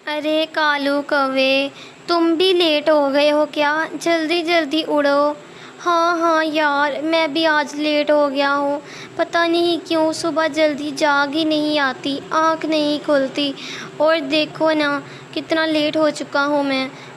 ارے کالو کوے، تم بھی لیٹ ہو گئے ہو کیا؟ جلدی جلدی اڑو۔ ہاں ہاں یار، میں بھی آج لیٹ ہو گیا ہوں۔ پتہ نہیں کیوں صبح جلدی جاگ ہی نہیں آتی، آنکھ نہیں کھلتی۔ اور دیکھو نا کتنا لیٹ ہو چکا ہوں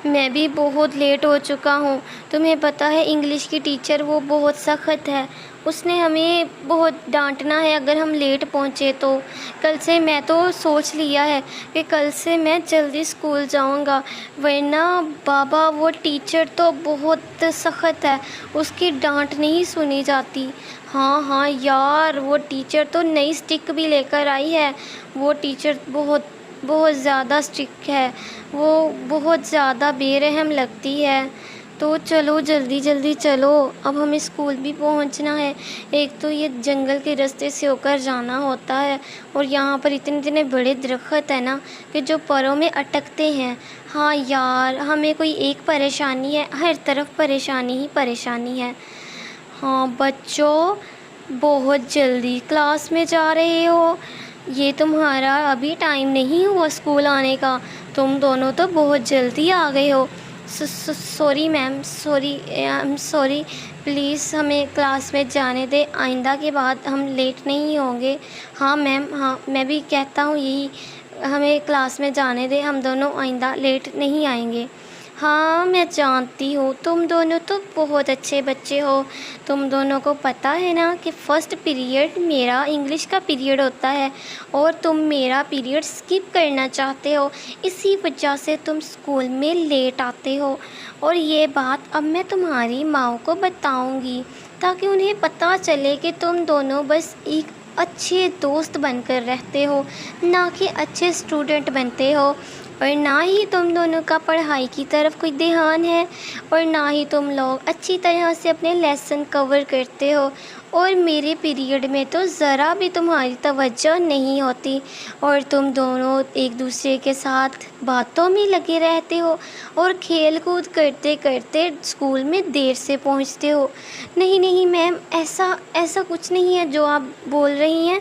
میں بھی بہت لیٹ ہو چکا ہوں۔ تمہیں پتہ ہے انگلش کی ٹیچر وہ بہت سخت ہے، اس نے ہمیں بہت ڈانٹنا ہے اگر ہم لیٹ پہنچے تو۔ کل سے میں تو سوچ لیا ہے کہ کل سے میں جلدی اسکول جاؤں گا، ورنہ بابا وہ ٹیچر تو بہت سخت ہے، اس کی ڈانٹ نہیں سنی جاتی۔ ہاں ہاں یار، وہ ٹیچر تو نئی اسٹک بھی لے کر آئی ہے۔ وہ ٹیچر بہت بہت زیادہ اسٹرکٹ ہے، وہ بہت زیادہ بے رحم لگتی ہے۔ تو چلو جلدی جلدی چلو، اب ہمیں اسکول بھی پہنچنا ہے۔ ایک تو یہ جنگل کے راستے سے ہو کر جانا ہوتا ہے، اور یہاں پر اتنے بڑے درخت ہیں نا کہ جو پروں میں اٹکتے ہیں۔ ہاں یار، ہمیں کوئی ایک پریشانی ہے، ہر طرف پریشانی ہی پریشانی ہے۔ ہاں بچوں، بہت جلدی کلاس میں جا رہے ہو؟ یہ تمہارا ابھی ٹائم نہیں ہوا اسکول آنے کا، تم دونوں تو بہت جلدی آ گئے ہو۔ سوری میم، سوری، پلیز ہمیں کلاس میں جانے دیں، آئندہ کے بعد ہم لیٹ نہیں ہوں گے۔ ہاں میم، ہاں میں بھی کہتا ہوں یہی، ہمیں کلاس میں جانے دیں، ہم دونوں آئندہ لیٹ نہیں آئیں گے۔ ہاں میں جانتی ہوں، تم دونوں تو بہت اچھے بچے ہو۔ تم دونوں کو پتہ ہے نا کہ فرسٹ پیریڈ میرا انگلش کا پیریڈ ہوتا ہے، اور تم میرا پیریڈ اسکپ کرنا چاہتے ہو، اسی وجہ سے تم اسکول میں لیٹ آتے ہو۔ اور یہ بات اب میں تمہاری ماں کو بتاؤں گی تاکہ انہیں پتہ چلے کہ تم دونوں بس ایک اچھے دوست بن کر رہتے ہو، نہ کہ اچھے اسٹوڈنٹ بنتے ہو، اور نہ ہی تم دونوں کا پڑھائی کی طرف کوئی دھیان ہے، اور نہ ہی تم لوگ اچھی طرح سے اپنے لیسن کور کرتے ہو، اور میرے پیریڈ میں تو ذرا بھی تمہاری توجہ نہیں ہوتی، اور تم دونوں ایک دوسرے کے ساتھ باتوں میں لگے رہتے ہو، اور کھیل کود کرتے کرتے اسکول میں دیر سے پہنچتے ہو۔ نہیں نہیں میم، ایسا کچھ نہیں ہے جو آپ بول رہی ہیں،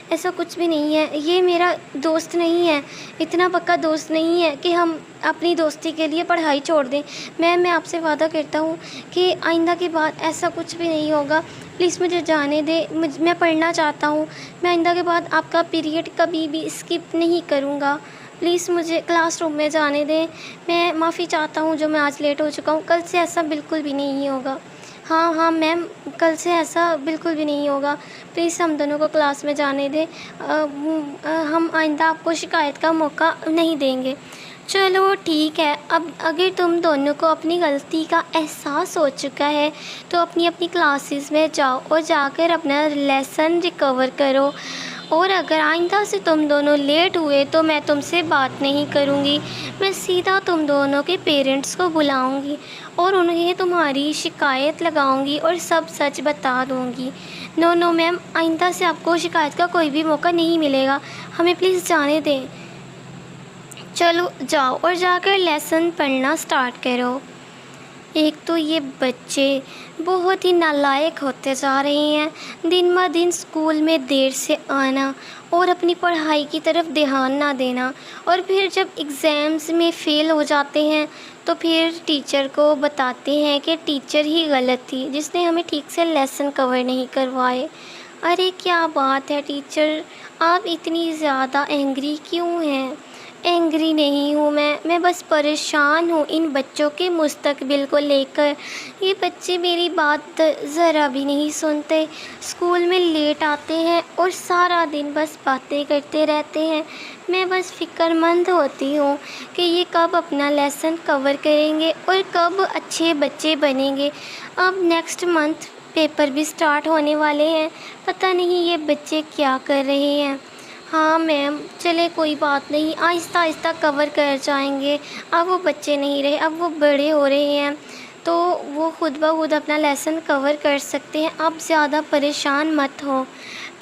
ایسا کچھ بھی نہیں ہے۔ یہ میرا دوست نہیں ہے، اتنا پکا دوست نہیں ہے کہ ہم اپنی دوستی کے لیے پڑھائی چھوڑ دیں۔ میں آپ سے وعدہ کرتا ہوں کہ آئندہ کے بعد ایسا کچھ بھی نہیں ہوگا۔ پلیز مجھے جانے دیں، میں پڑھنا چاہتا ہوں۔ میں آئندہ کے بعد آپ کا پیریڈ کبھی بھی اسکپ نہیں کروں گا۔ پلیز مجھے کلاس روم میں جانے دیں۔ میں معافی چاہتا ہوں جو میں آج لیٹ ہو چکا ہوں، کل سے ایسا بالکل بھی نہیں ہوگا۔ ہاں ہاں میم، کل سے ایسا بالکل بھی نہیں ہوگا۔ پلیز ہم دونوں کو کلاس میں جانے دیں، ہم آئندہ آپ کو شکایت کا موقع نہیں دیں گے۔ چلو ٹھیک ہے، اب اگر تم دونوں کو اپنی غلطی کا احساس ہو چکا ہے تو اپنی اپنی کلاسز میں جاؤ اور جا کر اپنا لیسن ریکور کرو، اور اگر آئندہ سے تم دونوں لیٹ ہوئے تو میں تم سے بات نہیں کروں گی، میں سیدھا تم دونوں کے پیرنٹس کو بلاؤں گی اور انہیں تمہاری شکایت لگاؤں گی اور سب سچ بتا دوں گی۔ نو میم، آئندہ سے آپ کو شکایت کا کوئی بھی موقع نہیں ملے گا، ہمیں پلیز جانے دیں۔ چلو جاؤ اور جا کر لیسن پڑھنا سٹارٹ کرو۔ ایک تو یہ بچے بہت ہی نالائق ہوتے جا رہے ہیں، دن بہ دن اسکول میں دیر سے آنا اور اپنی پڑھائی کی طرف دھیان نہ دینا، اور پھر جب ایگزامز میں فیل ہو جاتے ہیں تو پھر ٹیچر کو بتاتے ہیں کہ ٹیچر ہی غلط تھی جس نے ہمیں ٹھیک سے لیسن کور نہیں کروائے۔ ارے کیا بات ہے ٹیچر، آپ اتنی زیادہ اینگری کیوں ہیں؟ اینگری نہیں ہوں میں بس پریشان ہوں ان بچوں کے مستقبل کو لے کر۔ یہ بچے میری بات ذرا بھی نہیں سنتے، اسکول میں لیٹ آتے ہیں اور سارا دن بس باتیں کرتے رہتے ہیں۔ میں بس فکر مند ہوتی ہوں کہ یہ کب اپنا لیسن کور کریں گے اور کب اچھے بچے بنیں گے۔ اب نیکسٹ منتھ پیپر بھی سٹارٹ ہونے والے ہیں، پتہ نہیں یہ بچے کیا کر رہے ہیں۔ ہاں میم، چلے کوئی بات نہیں، آہستہ آہستہ کور کر جائیں گے۔ اب وہ بچے نہیں رہے، اب وہ بڑے ہو رہے ہیں تو وہ خود بخود اپنا لیسن کور کر سکتے ہیں۔ آپ زیادہ پریشان مت ہو۔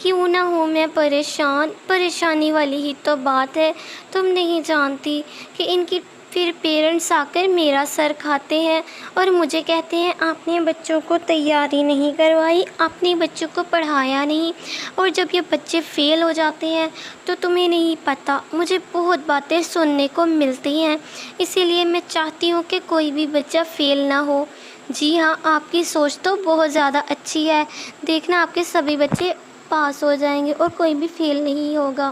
کیوں نہ ہوں میں پریشان، پریشانی والی ہی تو بات ہے۔ تم نہیں جانتی کہ ان کی پھر پیرنٹس آ کر میرا سر کھاتے ہیں اور مجھے کہتے ہیں آپ نے بچوں کو تیاری نہیں کروائی، آپ نے بچوں کو پڑھایا نہیں، اور جب یہ بچے فیل ہو جاتے ہیں تو تمہیں نہیں پتہ، مجھے بہت باتیں سننے کو ملتی ہیں، اسی لیے میں چاہتی ہوں کہ کوئی بھی بچہ فیل نہ ہو۔ جی ہاں، آپ کی سوچ تو بہت زیادہ اچھی ہے، دیکھنا آپ کے سبھی بچے پاس ہو جائیں گے اور کوئی بھی فیل نہیں ہوگا۔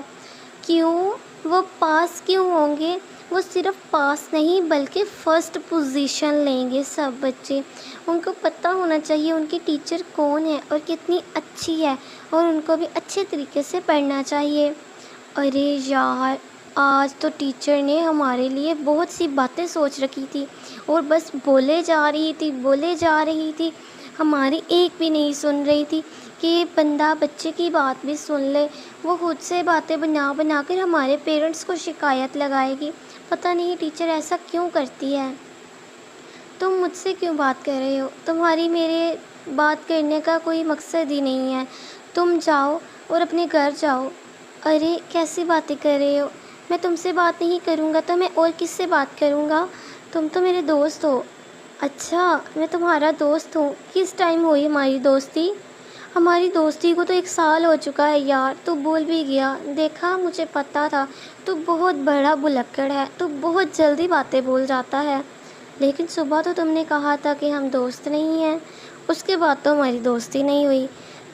کیوں؟ وہ پاس کیوں ہوں گے؟ وہ صرف پاس نہیں بلکہ فرسٹ پوزیشن لیں گے سب بچے۔ ان کو پتہ ہونا چاہیے ان کی ٹیچر کون ہے اور کتنی اچھی ہے، اور ان کو بھی اچھے طریقے سے پڑھنا چاہیے۔ ارے یار، آج تو ٹیچر نے ہمارے لیے بہت سی باتیں سوچ رکھی تھی اور بس بولے جا رہی تھی، ہماری ایک بھی نہیں سن رہی تھی کہ بندہ بچے کی بات بھی سن لے۔ وہ خود سے باتیں بنا کر ہمارے پیرنٹس کو شکایت لگائے گی۔ پتہ نہیں ٹیچر ایسا کیوں کرتی ہے۔ تم مجھ سے کیوں بات کر رہے ہو؟ تمہاری میرے بات کرنے کا کوئی مقصد ہی نہیں ہے۔ تم جاؤ اور اپنے گھر جاؤ۔ ارے کیسی باتیں کر رہے ہو؟ میں تم سے بات نہیں کروں گا تو میں اور کس سے بات کروں گا؟ تم تو میرے دوست ہو۔ اچھا، میں تمہارا دوست ہوں۔ کس ٹائم ہوئی ہماری دوستی؟ ہماری دوستی کو تو 1 سال ہو چکا ہے یار، تو بھول بھی گیا۔ دیکھا، مجھے پتا تھا تو بہت بڑا بھلکڑ ہے، تو بہت جلدی باتیں بھول جاتا ہے۔ لیکن صبح تو تم نے کہا تھا کہ ہم دوست نہیں ہیں، اس کے بعد تو ہماری دوستی نہیں ہوئی،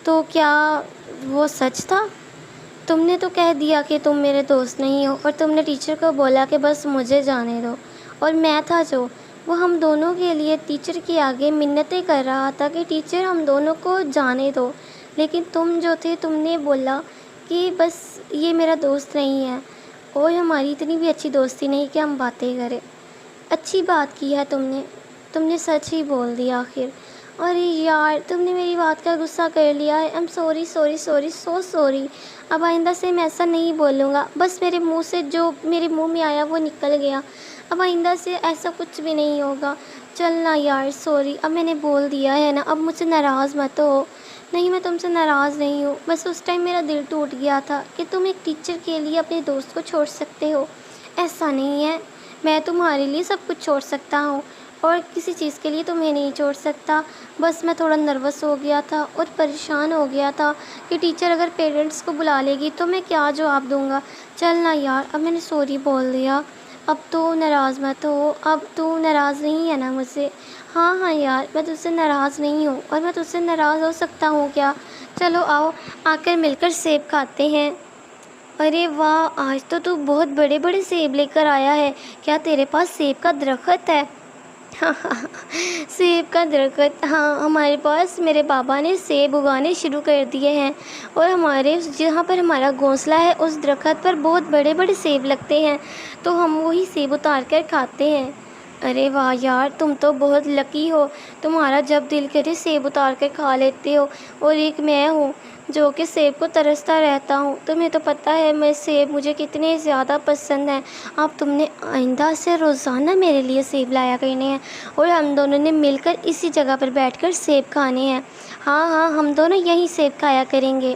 تو کیا وہ سچ تھا؟ تم نے تو کہہ دیا کہ تم میرے دوست نہیں ہو، اور تم نے ٹیچر کو بولا کہ بس مجھے جانے دو، اور میں تھا جو وہ ہم دونوں کے لیے ٹیچر کے آگے منتیں کر رہا تھا کہ ٹیچر ہم دونوں کو جانے دو، لیکن تم جو تھے تم نے بولا کہ بس یہ میرا دوست نہیں ہے، اور ہماری اتنی بھی اچھی دوستی نہیں کہ ہم باتیں کریں۔ اچھی بات کی ہے تم نے سچ ہی بول دیا آخر۔ ارے یار، تم نے میری بات کا غصہ کر لیا ہے۔ I'm sorry sorry sorry so sorry. اب آئندہ سے میں ایسا نہیں بولوں گا، بس میرے منہ سے جو میرے منہ میں آیا وہ نکل گیا، اب آئندہ سے ایسا کچھ بھی نہیں ہوگا۔ چلنا یار، سوری، اب میں نے بول دیا ہے نا، اب مجھ سے ناراض مت ہو۔ نہیں، میں تم سے ناراض نہیں ہوں، بس اس ٹائم میرا دل ٹوٹ گیا تھا کہ تم ایک ٹیچر کے لیے اپنے دوست کو چھوڑ سکتے ہو۔ ایسا نہیں ہے، میں تمہارے لیے سب کچھ چھوڑ سکتا ہوں اور کسی چیز کے لیے تمہیں نہیں چھوڑ سکتا۔ بس میں تھوڑا نروس ہو گیا تھا اور پریشان ہو گیا تھا کہ ٹیچر اگر پیرنٹس کو بلا لے گی تو میں کیا جواب دوں گا۔ چلنا یار، اب میں نے سوری بول دیا، اب تو ناراض مت ہو۔ اب تو ناراض نہیں ہے نا مجھ سے؟ ہاں یار، میں تجھ سے ناراض نہیں ہوں، اور میں تجھ سے ناراض ہو سکتا ہوں کیا؟ چلو آؤ، آ کر مل کر سیب کھاتے ہیں۔ ارے واہ، آج تو بہت بڑے بڑے سیب لے کر آیا ہے۔ کیا تیرے پاس سیب کا درخت ہے؟ سیب کا درخت؟ ہاں، ہمارے پاس میرے بابا نے سیب اگانے شروع کر دیے ہیں، اور ہمارے جہاں پر ہمارا گھونسلہ ہے اس درخت پر بہت بڑے بڑے سیب لگتے ہیں، تو ہم وہی سیب اتار کر کھاتے ہیں۔ ارے واہ یار، تم تو بہت لکی ہو، تمہارا جب دل کرے سیب اتار کر کھا لیتے ہو، اور ایک میں ہوں جو کہ سیب کو ترستا رہتا ہوں۔ تمہیں تو پتہ ہے سیب مجھے کتنے زیادہ پسند ہیں۔ اب تم نے آئندہ سے روزانہ میرے لیے سیب لایا کرنے ہیں، اور ہم دونوں نے مل کر اسی جگہ پر بیٹھ کر سیب کھانے ہیں۔ ہاں، ہم دونوں یہیں سیب کھایا کریں گے۔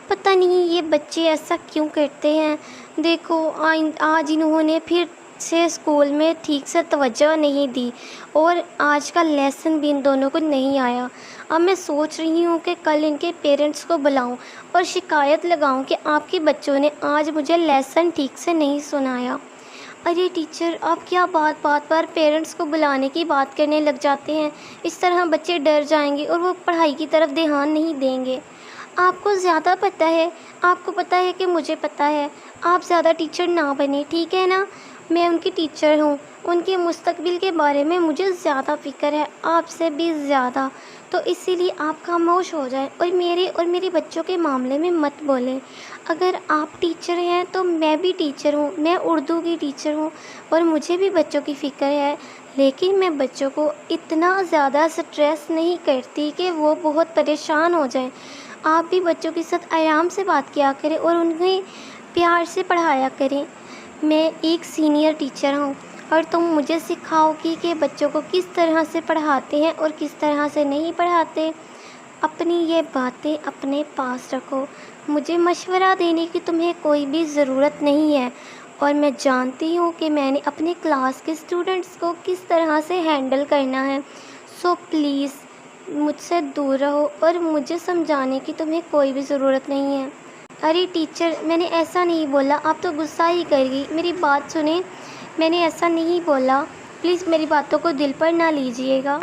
پتہ نہیں یہ بچے ایسا کیوں کرتے ہیں۔ دیکھو، آج انہوں نے پھر سے اسکول میں ٹھیک سے توجہ نہیں دی، اور آج کا لیسن بھی ان دونوں کو نہیں آیا۔ اب میں سوچ رہی ہوں کہ کل ان کے پیرنٹس کو بلاؤں اور شکایت لگاؤں کہ آپ کے بچوں نے آج مجھے لیسن ٹھیک سے نہیں سنایا۔ ارے ٹیچر، آپ کیا بات پر پیرنٹس کو بلانے کی بات کرنے لگ جاتے ہیں؟ اس طرح بچے ڈر جائیں گے اور وہ پڑھائی کی طرف دھیان نہیں دیں گے۔ آپ کو زیادہ پتہ ہے، آپ کو پتہ ہے کہ مجھے پتہ ہے۔ آپ زیادہ ٹیچر نہ بنے، ٹھیک ہے نا؟ میں ان کی ٹیچر ہوں، ان کے مستقبل کے بارے میں مجھے زیادہ فکر ہے، آپ سے بھی زیادہ، تو اسی لیے آپ خاموش ہو جائیں اور میرے بچوں کے معاملے میں مت بولیں۔ اگر آپ ٹیچر ہیں تو میں بھی ٹیچر ہوں، میں اردو کی ٹیچر ہوں، اور مجھے بھی بچوں کی فکر ہے، لیکن میں بچوں کو اتنا زیادہ سٹریس نہیں کرتی کہ وہ بہت پریشان ہو جائیں۔ آپ بھی بچوں کے ساتھ آرام سے بات کیا کریں اور انہیں پیار سے پڑھایا کریں۔ میں ایک سینئر ٹیچر ہوں، اور تم مجھے سکھاؤ گی کہ بچوں کو کس طرح سے پڑھاتے ہیں اور کس طرح سے نہیں پڑھاتے۔ اپنی یہ باتیں اپنے پاس رکھو. مجھے مشورہ دینے کی تمہیں کوئی بھی ضرورت نہیں ہے، اور میں جانتی ہوں کہ میں نے اپنے کلاس کے اسٹوڈنٹس کو کس طرح سے ہینڈل کرنا ہے. سو پلیز مجھ سے دور رہو، اور مجھے سمجھانے کی تمہیں کوئی بھی ضرورت نہیں ہے. ارے ٹیچر، میں نے ایسا نہیں بولا، آپ تو غصہ ہی کر گئی. میری بات سنیں، میں نے ایسا نہیں بولا. پلیز میری باتوں کو دل پر نہ لیجیے گا.